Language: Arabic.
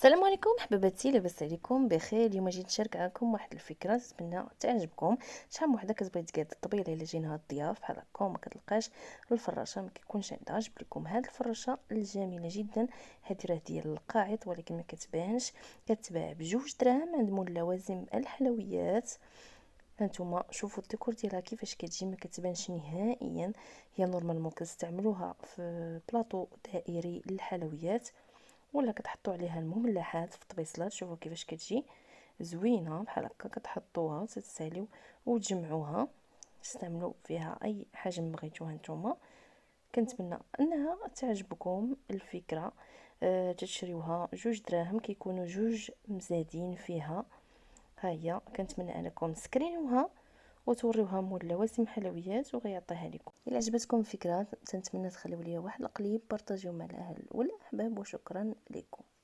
السلام عليكم حباباتي، لاباس عليكم بخير؟ اليوم جيت نشارك معكم واحد الفكره، نتمنى تعجبكم. شحال من وحده كتبغي تقاد الطبيله الا جينا هاد الضياف بحال هكا وما كتلقاش الفراشه، ما كيكونش عندها. جبت لكم هاد الفراشه الجميله جدا. هذه راه ديال القاعد ولكن ما كتبانش، كتباع بجوج دراهم عند مول لوازم الحلويات. هانتوما شوفوا الديكور ديالها كيفاش كتجي، ما كتبانش نهائيا. هي نورمالمون كنستعملوها في بلاطو دائري للحلويات، ولا كتحطوا عليها المملحات في الطبيصلات. شوفوا كيفاش كتجي زوينه بحال هكا، كتحطوها تتساليو وتجمعوها، تستعملوا فيها اي حجم بغيتوها نتوما. كنتمنى انها تعجبكم الفكره. تشريوها جوج دراهم، كيكونوا جوج مزادين فيها. ها هي، كنتمنى انكم تسكرينوها وتوريوها مول لوازم حلويات وغيعطيها لكم. الا عجبتكم الفكره تنتمنى تخليو ليا واحد القليب، بارطاجيو مع الاهل والاحباب، وشكرا لكم.